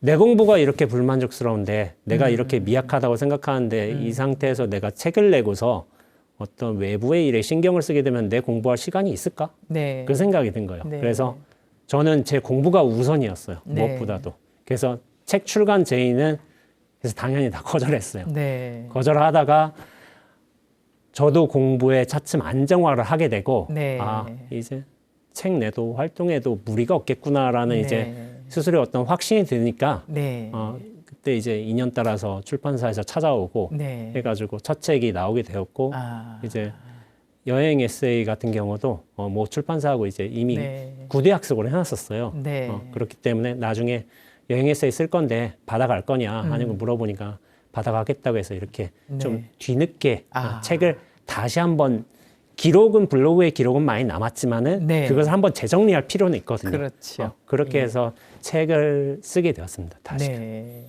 내 공부가 이렇게 불만족스러운데 내가 이렇게 미약하다고 생각하는데 이 상태에서 내가 책을 내고서 어떤 외부의 일에 신경을 쓰게 되면 내 공부할 시간이 있을까? 네. 그 생각이 든 거예요. 네. 그래서 저는 제 공부가 우선이었어요. 네. 무엇보다도. 그래서 책 출간 제의는 그래서 당연히 다 거절했어요. 네. 거절하다가 저도 공부에 차츰 안정화를 하게 되고 네. 이제 책 내도 활동해도 무리가 없겠구나라는 네. 이제 스스로의 어떤 확신이 드니까 네. 그때 이제 인연 따라서 출판사에서 찾아오고 네. 해가지고 첫 책이 나오게 되었고 이제 여행 에세이 같은 경우도 뭐 출판사하고 이제 이미 네. 구대 약속을 해놨었어요. 네. 그렇기 때문에 나중에 여행 에세이 쓸 건데 받아갈 거냐 하는 걸 물어보니까 받아가겠다고 해서 이렇게 네. 좀 뒤늦게 아. 책을 다시 한번 기록은 블로그에 기록은 많이 남았지만은 네. 그것을 한번 재정리할 필요는 있거든요. 그렇죠. 그렇게 해서 책을 쓰게 되었습니다. 다시. 네.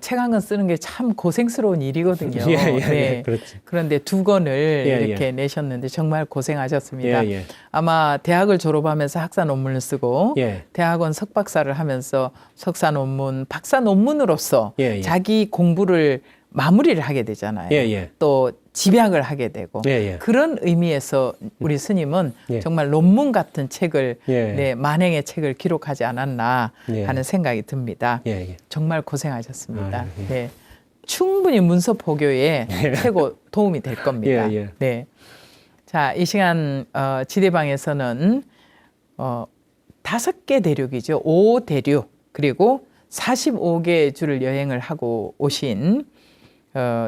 책 한 권 쓰는 게 참 고생스러운 일이거든요. 예, 그렇지. 그런데 두 권을 예, 이렇게 내셨는데 정말 고생하셨습니다. 예. 아마 대학을 졸업하면서 학사 논문을 쓰고 예. 대학원 석박사를 하면서 석사 논문, 박사 논문으로서 예. 자기 공부를 마무리를 하게 되잖아요. 예. 또 집약을 하게 되고 예. 그런 의미에서 우리 스님은 예. 정말 논문 같은 책을 예. 네, 만행의 책을 기록하지 않았나 예. 하는 생각이 듭니다. 예. 정말 고생하셨습니다. 예. 네. 충분히 문서 포교에 최고 도움이 될 겁니다. 예. 네. 자, 이 시간 지대방에서는 5개 대륙이죠. 5대륙 그리고 45개 주를 여행을 하고 오신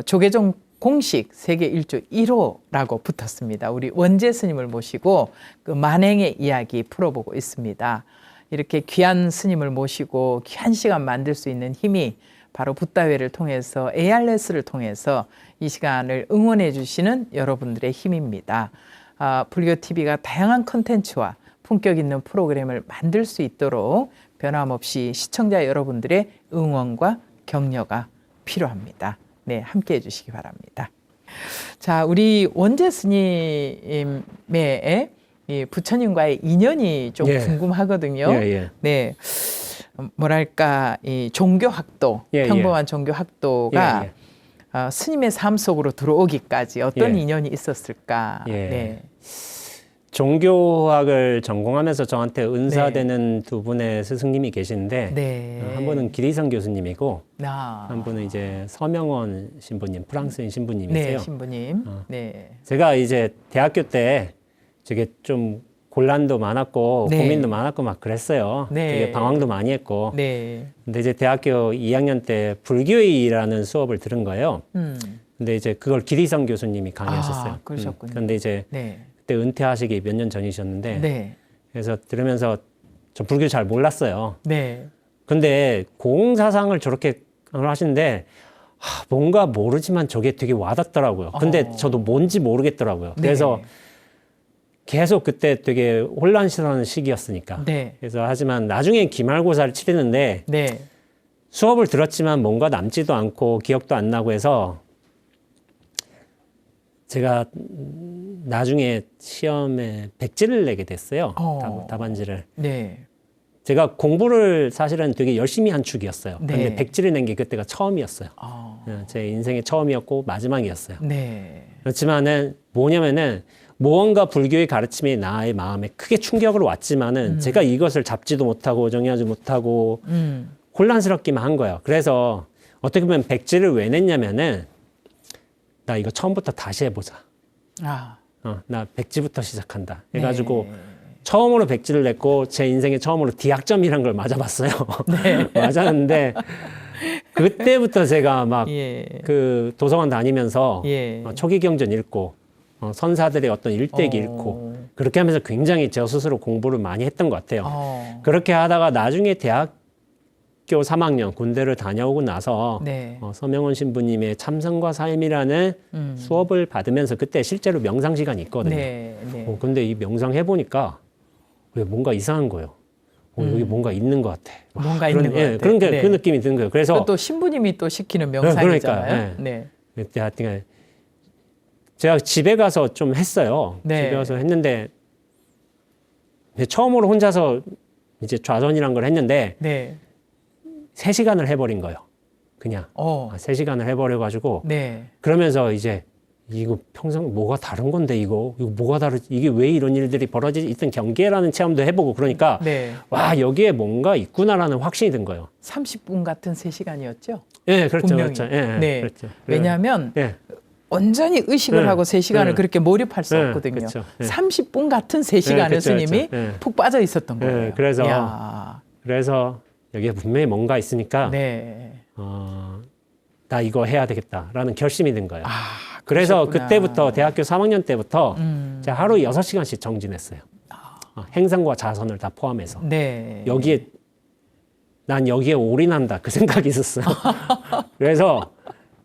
조계종 공식 세계 일주 1호라고 붙었습니다. 우리 원재 스님을 모시고 그 만행의 이야기 풀어보고 있습니다. 이렇게 귀한 스님을 모시고 귀한 시간 만들 수 있는 힘이 바로 붓다회를 통해서 ARS를 통해서 이 시간을 응원해 주시는 여러분들의 힘입니다. 불교TV가 다양한 컨텐츠와 품격 있는 프로그램을 만들 수 있도록 변함없이 시청자 여러분들의 응원과 격려가 필요합니다. 네, 함께 해주시기 바랍니다. 자, 우리 원재 스님의 이 부처님과의 인연이 좀 궁금하거든요. 네, 뭐랄까 이 종교 학도, 평범한 종교 학도가 스님의 삶 속으로 들어오기까지 어떤 인연이 있었을까? 네. 종교학을 전공하면서 저한테 은사되는 두 분의 스승님이 계시는데 한 분은 기리성 교수님이고 한 분은 이제 서명원 신부님, 프랑스인 신부님이세요. 네, 신부님. 제가 이제 대학교 때 되게 좀 곤란도 많았고 네. 고민도 많았고 막 그랬어요. 네. 되게 방황도 많이 했고. 네. 근데 이제 대학교 2학년 때 불교의라는 수업을 들은 거예요. 근데 이제 그걸 기리성 교수님이 강의하셨어요. 그러셨군요. 그런데 이제 네. 그때 은퇴하시기 몇 년 전이셨는데 네. 그래서 들으면서 저 불교 잘 몰랐어요. 네. 근데 공사상을 저렇게 하시는데 뭔가 모르지만 저게 되게 와닿더라고요. 근데 저도 뭔지 모르겠더라고요. 그래서 네. 계속 그때 되게 혼란스러운 시기였으니까. 네. 그래서 하지만 나중에 기말고사를 치르는데 네. 수업을 들었지만 뭔가 남지도 않고 기억도 안 나고 해서 제가 나중에 시험에 백지를 내게 됐어요. 답안지를. 네. 제가 공부를 사실은 되게 열심히 한 축이었어요. 네. 근데 백지를 낸 게 그때가 처음이었어요. 어. 제 인생의 처음이었고 마지막이었어요. 네. 그렇지만은 뭐냐면은 무언가 불교의 가르침이 나의 마음에 크게 충격으로 왔지만은 제가 이것을 잡지도 못하고 정의하지 못하고 혼란스럽기만 한 거예요. 그래서 어떻게 보면 백지를 왜 냈냐면은 나 이거 처음부터 다시 해보자. 나 백지부터 시작한다. 해가지고 네. 처음으로 백지를 냈고 제 인생의 처음으로 D학점이란 걸 맞아봤어요. 네. 맞았는데 그때부터 제가 막 예. 그 도서관 다니면서 예. 초기 경전 읽고 선사들의 어떤 일대기 읽고 그렇게 하면서 굉장히 저 스스로 공부를 많이 했던 것 같아요. 그렇게 하다가 나중에 대학교 3학년 군대를 다녀오고 나서 네. 서명원 신부님의 참선과 삶이라는 수업을 받으면서 그때 실제로 명상 시간이 있거든요. 네. 네. 근데 이 명상 해보니까 뭔가 이상한 거예요. 여기 뭔가 있는 것 같아. 뭔가 있는 것 같아. 그런 게 네. 그 느낌이 드는 거예요. 그래서 또 신부님이 또 시키는 명상이잖아요. 그러니까, 네. 그때 하여튼 제가 집에 가서 좀 했어요. 네. 집에 가서 했는데 처음으로 혼자서 이제 좌선이란 걸 했는데 네. 3시간을 해버린 거예요. 그냥 3시간을 해버려가지고 네. 그러면서 이제 이거 평생 뭐가 다른 건데 이거 뭐가 다르지? 이게 왜 이런 일들이 벌어지지? 있던 경계라는 체험도 해보고 그러니까 네. 와 여기에 뭔가 있구나라는 확신이 든 거예요. 30분 같은 3시간이었죠? 예, 그렇죠, 분명히. 그렇죠. 예, 네. 그렇죠. 왜냐하면 예. 온전히 의식을 네. 하고 3시간을 네. 그렇게 몰입할 수 네. 없거든요. 그렇죠. 네. 30분 같은 3시간을 그렇죠, 스님이 그렇죠. 네. 푹 빠져 있었던 네, 거예요. 그래서 이야. 여기에 분명히 뭔가 있으니까 네. 나 이거 해야 되겠다라는 결심이 든 거예요. 그래서 그러셨구나. 그때부터 대학교 3학년 때부터 제가 하루 6시간씩 정진했어요. 행상과 자선을 다 포함해서. 네. 난 여기에 올인한다 그 생각이 있었어요. 그래서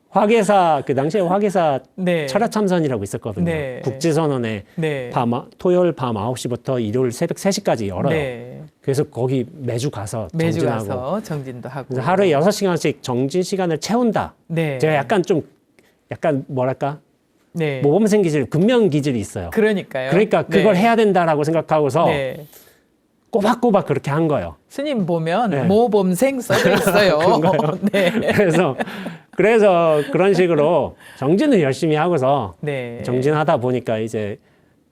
화계사 그 당시에 화계사 네. 철야 참선이라고 있었거든요. 네. 국지선언에 네. 토요일 밤 9시부터 일요일 새벽 3시까지 열어요. 네. 그래서 거기 매주 가서 매주 정진하고 가서 정진도 하고. 그래서 하루에 6시간씩 정진 시간을 채운다. 네. 제가 약간 뭐랄까 네. 모범생 기질, 근면 기질이 있어요. 그러니까요. 그러니까 그걸 네. 해야 된다라고 생각하고서 네. 꼬박꼬박 그렇게 한 거예요. 스님 보면 네. 모범생 써져 있어요. 네. 그래서 그런 식으로 정진을 열심히 하고서 네. 정진하다 보니까 이제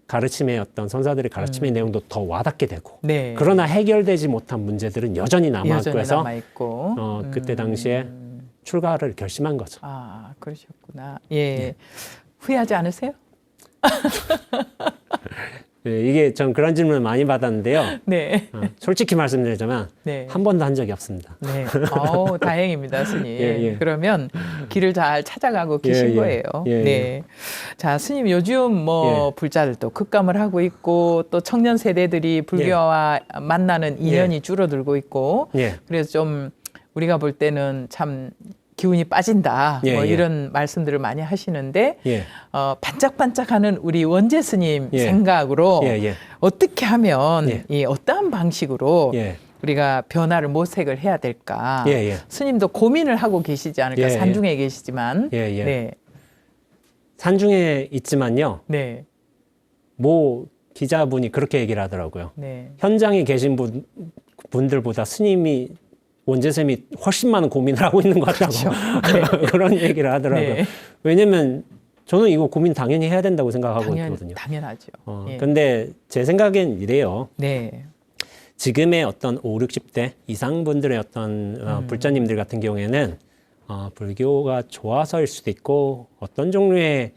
가르침의 어떤 선사들의 가르침의 내용도 더 와닿게 되고 네. 그러나 해결되지 못한 문제들은 여전히 남아있고 여전히 해서 남아있고. 그때 당시에 출가를 결심한 거죠. 그러셨구나. 예. 후회하지 않으세요? 네, 이게 전 그런 질문을 많이 받았는데요. 네. 솔직히 말씀드리자면 네. 한 번도 한 적이 없습니다. 네. 다행입니다, 스님. 예. 그러면 길을 잘 찾아가고 계신 예. 거예요. 예. 네. 자, 스님 요즘 불자들도 급감을 하고 있고 또 청년 세대들이 불교와 만나는 인연이 줄어들고 있고 예. 그래서 좀 우리가 볼 때는 참 기운이 빠진다. 예. 이런 말씀들을 많이 하시는데 예. 반짝반짝하는 우리 원재 스님 예. 생각으로 예. 어떻게 하면 예. 이 어떠한 방식으로 예. 우리가 변화를 모색을 해야 될까? 예. 스님도 고민을 하고 계시지 않을까? 예. 산중에 계시지만. 예. 네. 산중에 있지만요. 네. 모 기자분이 그렇게 얘기를 하더라고요. 네. 현장에 계신 분들보다 스님이 원재쌤이 훨씬 많은 고민을 하고 있는 것 같다고 그렇죠. 그런 얘기를 하더라고요. 네. 왜냐면 저는 이거 고민 당연히 해야 된다고 생각하고 있거든요. 당연하죠. 예. 근데 제 생각엔 이래요. 네. 지금의 어떤 5, 60대 이상 분들의 어떤 불자님들 같은 경우에는 불교가 좋아서일 수도 있고 어떤 종류의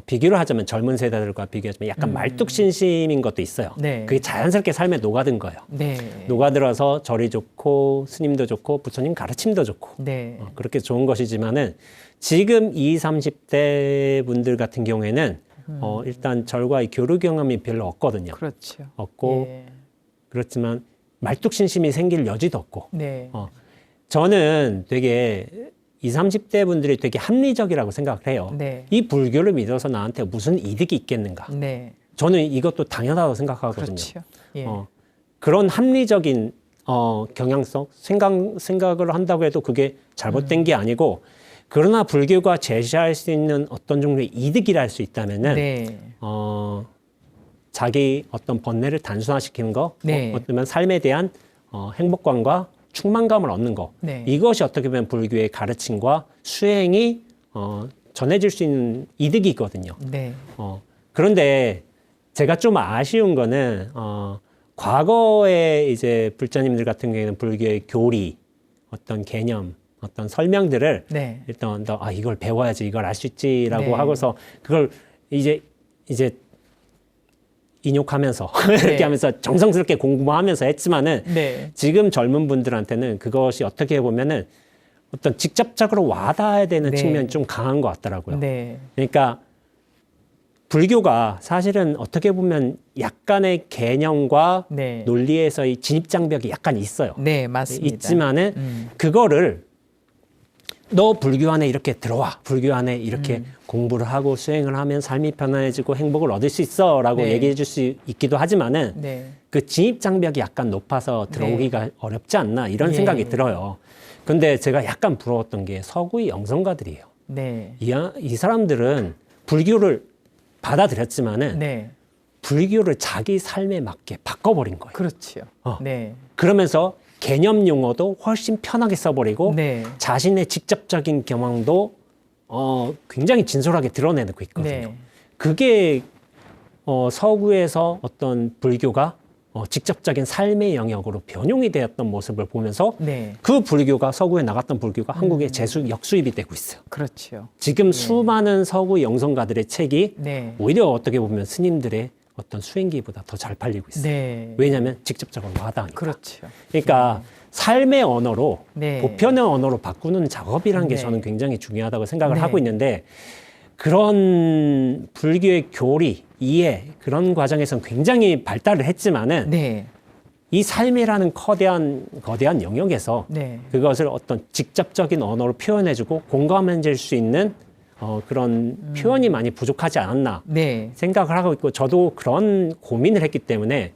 비교를 하자면 젊은 세대들과 비교하자면 약간 말뚝신심인 것도 있어요. 네. 그게 자연스럽게 삶에 녹아든 거예요. 네. 녹아들어서 절이 좋고 스님도 좋고 부처님 가르침도 좋고 네. 그렇게 좋은 것이지만은 지금 20, 30대 분들 같은 경우에는 일단 절과의 교류 경험이 별로 없거든요. 그렇죠. 없고 예. 그렇지만 말뚝신심이 생길 여지도 없고 네. 저는 되게 20, 30대 분들이 되게 합리적이라고 생각을 해요. 네. 이 불교를 믿어서 나한테 무슨 이득이 있겠는가. 네. 저는 이것도 당연하다고 생각하거든요. 그렇죠. 예. 그런 합리적인 경향성, 생각을 한다고 해도 그게 잘못된 게 아니고 그러나 불교가 제시할 수 있는 어떤 종류의 이득이라 할 수 있다면은 네. 자기 어떤 번뇌를 단순화시키는 거, 네. 어쩌면 삶에 대한 행복감과 충만감을 얻는 거. 네. 이것이 어떻게 보면 불교의 가르침과 수행이 전해질 수 있는 이득이거든요. 네. 그런데 제가 좀 아쉬운 거는 과거에 이제 불자님들 같은 경우에는 불교의 교리, 어떤 개념, 어떤 설명들을 네. 일단 이걸 배워야지, 이걸 알 수 있지라고 네. 하고서 그걸 이제 인욕하면서 이렇게 네. 하면서 정성스럽게 공부하면서 했지만은 네. 지금 젊은 분들한테는 그것이 어떻게 보면은 어떤 직접적으로 와닿아야 되는 네. 측면이 좀 강한 것 같더라고요. 네. 그러니까 불교가 사실은 어떻게 보면 약간의 개념과 네. 논리에서의 진입장벽이 약간 있어요. 네, 맞습니다. 있지만은 그거를 너 불교 안에 이렇게 들어와. 불교 안에 이렇게 공부를 하고 수행을 하면 삶이 편안해지고 행복을 얻을 수 있어라고 네. 얘기해 줄 수 있기도 하지만은 네. 그 진입장벽이 약간 높아서 들어오기가 어렵지 않나 이런 예. 생각이 들어요. 근데 제가 약간 부러웠던 게 서구의 영성가들이에요. 네. 이 사람들은 불교를 받아들였지만은 네. 불교를 자기 삶에 맞게 바꿔버린 거예요. 그렇죠. 네. 그러면서 개념 용어도 훨씬 편하게 써버리고 네. 자신의 직접적인 경험도 굉장히 진솔하게 드러내고 있거든요. 네. 그게 서구에서 어떤 불교가 직접적인 삶의 영역으로 변용이 되었던 모습을 보면서 네. 그 불교가 서구에 나갔던 불교가 한국에 역수입이 되고 있어요. 그렇죠. 지금 수많은 서구 영성가들의 책이 네. 오히려 어떻게 보면 스님들의 어떤 수행기보다 더 잘 팔리고 있어요. 네. 왜냐하면 직접적으로 와닿으니까. 그렇죠. 그러니까 삶의 언어로 네. 보편의 언어로 바꾸는 작업이라는 게 네. 저는 굉장히 중요하다고 생각을 네. 하고 있는데 그런 불교의 교리, 이해 그런 과정에서는 굉장히 발달을 했지만은 네. 이 삶이라는 거대한 영역에서 네. 그것을 어떤 직접적인 언어로 표현해주고 공감해줄 수 있는 그런 표현이 많이 부족하지 않았나 네. 생각을 하고 있고 저도 그런 고민을 했기 때문에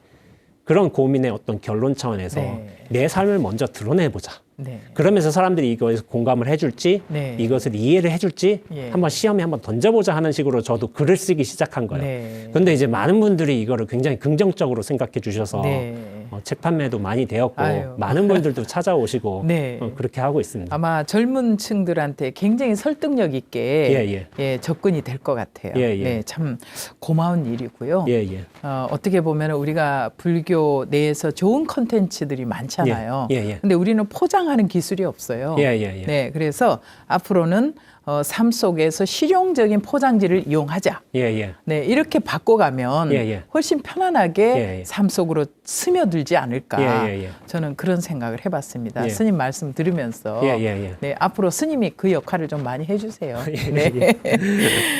그런 고민의 어떤 결론 차원에서 네. 내 삶을 먼저 드러내보자. 네. 그러면서 사람들이 이거에서 공감을 해줄지 네. 이것을 이해를 해줄지 예. 한번 시험에 한번 던져보자 하는 식으로 저도 글을 쓰기 시작한 거예요. 네. 근데 이제 많은 분들이 이거를 굉장히 긍정적으로 생각해 주셔서 네. 책 판매도 많이 되었고 아유. 많은 분들도 찾아오시고 네. 그렇게 하고 있습니다. 아마 젊은 층들한테 굉장히 설득력 있게 접근이 될 것 같아요. 예, 예. 네, 참 고마운 일이고요. 예, 예. 어떻게 보면 우리가 불교 내에서 좋은 컨텐츠들이 많잖아요. 예, 예, 예. 근데 우리는 포장하는 기술이 없어요. 예, 예, 예. 네, 그래서 앞으로는 삶 속에서 실용적인 포장지를 이용하자. 예, 예. 네, 이렇게 바꿔가면 예, 예. 훨씬 편안하게 예, 예. 삶 속으로 스며들지 않을까. 예, 예, 예. 저는 그런 생각을 해봤습니다. 예. 스님 말씀 들으면서 예, 예, 예. 네, 앞으로 스님이 그 역할을 좀 많이 해주세요. 예, 네.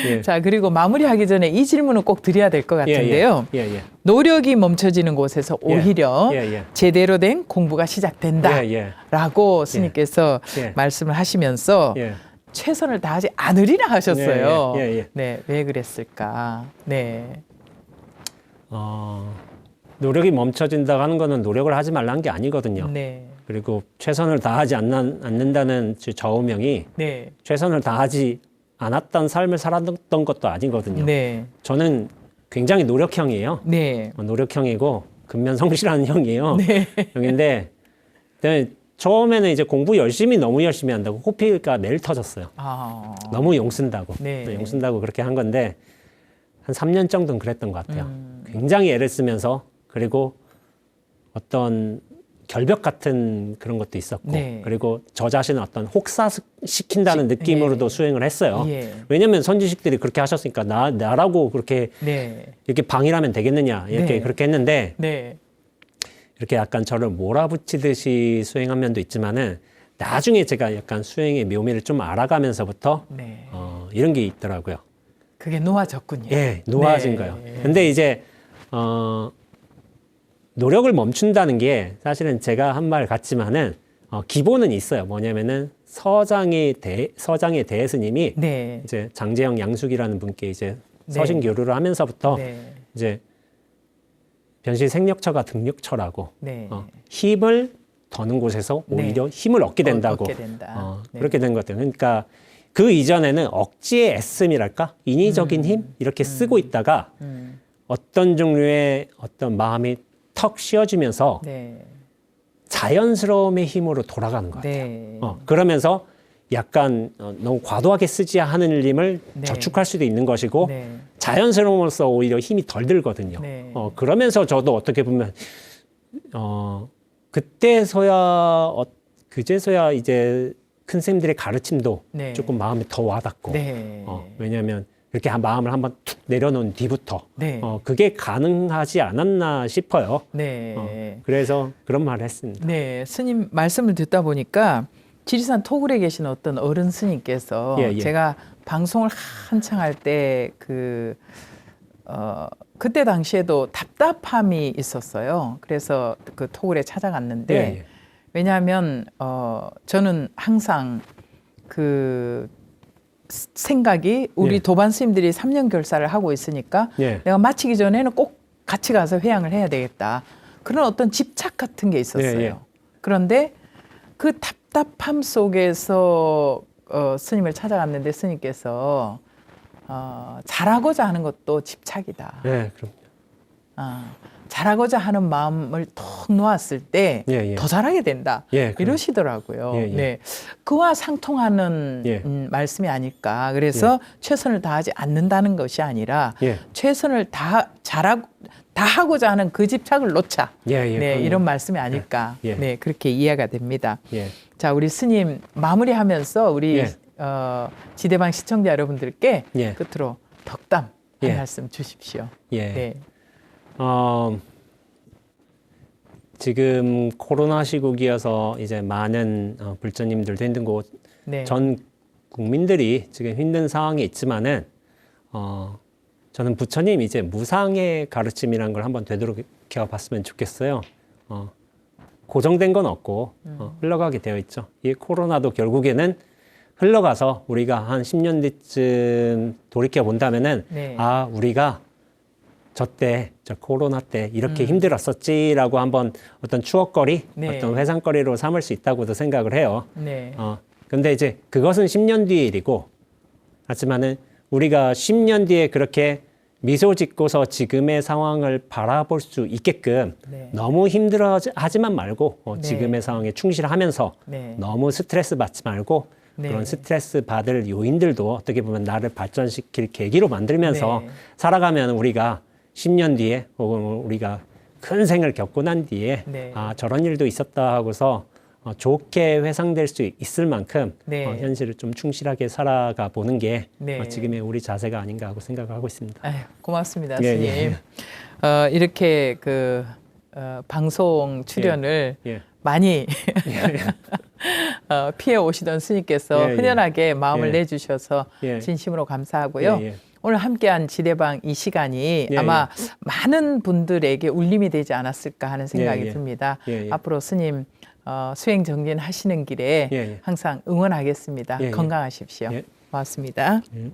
예. 자, 그리고 마무리하기 전에 이 질문은 꼭 드려야 될 것 같은데요. 예, 예. 노력이 멈춰지는 곳에서 오히려 예, 예. 제대로 된 공부가 시작된다. 예, 예. 라고 스님께서 예. 말씀을 하시면서 예. 최선을 다하지 않으리라 하셨어요. 예, 예, 예. 네, 왜 그랬을까? 네, 노력이 멈춰진다고 하는 거는 노력을 하지 말라는 게 아니거든요. 네, 그리고 최선을 다하지 않는다는 좌우명이 네, 최선을 다하지 않았던 삶을 살았던 것도 아니거든요. 네, 저는 굉장히 노력형이에요. 네, 노력형이고 근면성실한 형이에요. 네. 형인데 근데 처음에는 이제 공부 너무 열심히 한다고 코피가 매일 터졌어요. 아, 너무 용 쓴다고. 네. 용 쓴다고 그렇게 한 건데 한 3년 정도는 그랬던 것 같아요. 굉장히 애를 쓰면서 그리고 어떤 결벽 같은 그런 것도 있었고 네. 그리고 저 자신을 어떤 혹사시킨다는 느낌으로도 네. 수행을 했어요. 예. 왜냐하면 선지식들이 그렇게 하셨으니까 나라고 그렇게 네. 이렇게 방일하면 되겠느냐 이렇게 네. 그렇게 했는데 네. 이렇게 약간 저를 몰아붙이듯이 수행한 면도 있지만은 나중에 제가 약간 수행의 묘미를 좀 알아가면서부터 네. 이런 게 있더라고요. 그게 놓아졌군요. 예, 놓아진 네. 거예요. 근데 이제 노력을 멈춘다는 게 사실은 제가 한 말 같지만은 기본은 있어요. 뭐냐면은 서장의 대스님이 네. 이제 장재영 양숙이라는 분께 이제 네. 서신 교류를 하면서부터 네. 이제 변실 생력처가 등력처라고 네. 힘을 더는 곳에서 오히려 힘을 얻게 된다고 얻게 된다. 네. 그렇게 된 것 같아요. 그러니까 그 이전에는 억지의 애씀이랄까 인위적인 힘 이렇게 쓰고 있다가 어떤 종류의 어떤 마음이 턱 쉬어지면서 네. 자연스러움의 힘으로 돌아가는 것 같아요. 네. 그러면서 약간 너무 과도하게 쓰지 않은 힘을 네. 저축할 수도 있는 것이고 네. 자연스러움으로써 오히려 힘이 덜 들거든요. 네. 그러면서 저도 어떻게 보면 그때서야 그제서야 이제 큰 쌤들의 가르침도 네. 조금 마음에 더 와닿고 네. 왜냐하면 그렇게 마음을 한번 툭 내려놓은 뒤부터 네. 그게 가능하지 않았나 싶어요. 네. 그래서 그런 말을 했습니다. 네. 스님 말씀을 듣다 보니까 지리산 토굴에 계신 어떤 어른 스님께서 예, 예. 제가 방송을 한창 할 때 그때 당시에도 답답함이 있었어요. 그래서 그 토굴에 찾아갔는데 예, 예. 왜냐하면 저는 항상 그 생각이 우리 예. 도반 스님들이 3년 결사를 하고 있으니까 예. 내가 마치기 전에는 꼭 같이 가서 회양을 해야 되겠다. 그런 어떤 집착 같은 게 있었어요. 예, 예. 그런데 그 답답함 속에서 스님을 찾아갔는데 스님께서 잘하고자 하는 것도 집착이다. 네, 그럼. 잘하고자 하는 마음을 톡 놓았을 때 더 예, 예. 잘하게 된다. 예, 그럼. 이러시더라고요. 예, 예. 네, 그와 상통하는 예. 말씀이 아닐까. 그래서 최선을 다하지 않는다는 것이 아니라 예. 최선을 다 하고자 하는 그 집착을 놓자. 예, 예, 네, 그럼요. 이런 말씀이 아닐까. 예. 네, 그렇게 이해가 됩니다. 예. 자, 우리 스님 마무리하면서 우리 예. 지대방 시청자 여러분들께 예. 끝으로 덕담 한 예. 말씀 주십시오. 예. 네. 지금 코로나 시국이어서 이제 많은 불처님들도 힘든 곳, 네. 전 국민들이 지금 힘든 상황에 있지만은 저는 부처님 이제 무상의 가르침이라는 걸 한번 되도록여 봤으면 좋겠어요. 고정된 건 없고 흘러가게 되어 있죠. 이 코로나도 결국에는 흘러가서 우리가 한 10년 뒤쯤 돌이켜 본다면은 네. 우리가 저 코로나 때 이렇게 힘들었었지라고 한번 어떤 추억거리, 네. 어떤 회상거리로 삼을 수 있다고도 생각을 해요. 네. 근데 이제 그것은 10년 뒤의 일이고, 하지만은 우리가 10년 뒤에 그렇게 미소 짓고서 지금의 상황을 바라볼 수 있게끔 네. 너무 힘들어하지만 말고 네. 지금의 상황에 충실하면서 네. 너무 스트레스 받지 말고 네. 그런 스트레스 받을 요인들도 어떻게 보면 나를 발전시킬 계기로 만들면서 네. 살아가면 우리가 10년 뒤에 혹은 우리가 큰 생을 겪고 난 뒤에 네. 저런 일도 있었다 하고서 좋게 회상될 수 있을 만큼 네. 현실을 좀 충실하게 살아가 보는 게 네. 지금의 우리 자세가 아닌가 하고 생각을 하고 있습니다. 아유, 고맙습니다, 예, 스님. 예. 이렇게 방송 출연을 예. 많이 피해 오시던 스님께서 예, 예. 흔연하게 마음을 예. 내주셔서 예. 진심으로 감사하고요. 예, 예. 오늘 함께한 지대방 이 시간이 예, 아마 많은 분들에게 울림이 되지 않았을까 하는 생각이 예, 예. 듭니다. 예, 예. 앞으로 스님 수행 정진 하시는 길에 예, 예. 항상 응원하겠습니다. 예, 예. 건강하십시오. 예. 고맙습니다. 예.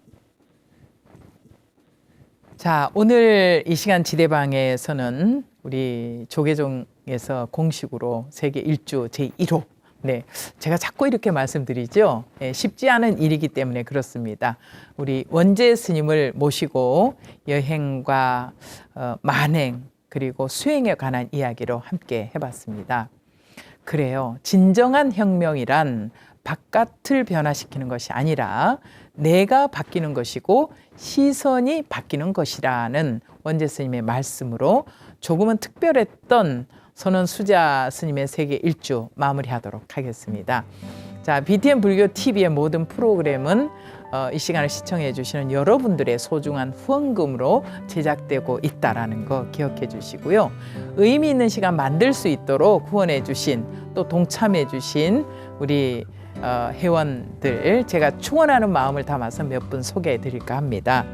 자, 오늘 이 시간 지대방에서는 우리 조계종에서 공식으로 세계 일주 제1호 네, 제가 자꾸 이렇게 말씀드리죠. 쉽지 않은 일이기 때문에 그렇습니다. 우리 원재 스님을 모시고 여행과 만행 그리고 수행에 관한 이야기로 함께 해봤습니다. 그래요. 진정한 혁명이란 바깥을 변화시키는 것이 아니라 내가 바뀌는 것이고 시선이 바뀌는 것이라는 원재 스님의 말씀으로 조금은 특별했던 선원 수자 스님의 세계 일주 마무리하도록 하겠습니다. 자, BTN 불교 TV의 모든 프로그램은 이 시간을 시청해 주시는 여러분들의 소중한 후원금으로 제작되고 있다라는 거 기억해 주시고요. 의미 있는 시간 만들 수 있도록 후원해 주신 또 동참해 주신 우리 회원들 제가 축원하는 마음을 담아서 몇 분 소개해 드릴까 합니다.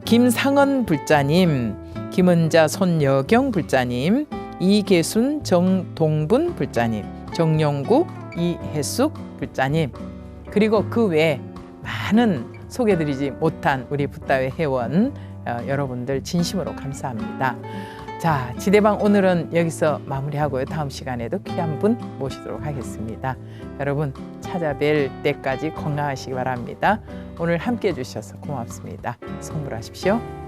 김상원 불자님, 김은자 손여경 불자님, 이계순 정동분 불자님, 정용구 이혜숙 불자님, 그리고 그 외에 많은 소개드리지 못한 우리 붓다회 회원 여러분들 진심으로 감사합니다. 자, 지대방 오늘은 여기서 마무리하고요. 다음 시간에도 귀한 분 모시도록 하겠습니다. 여러분 찾아뵐 때까지 건강하시기 바랍니다. 오늘 함께해 주셔서 고맙습니다. 성불하십시오.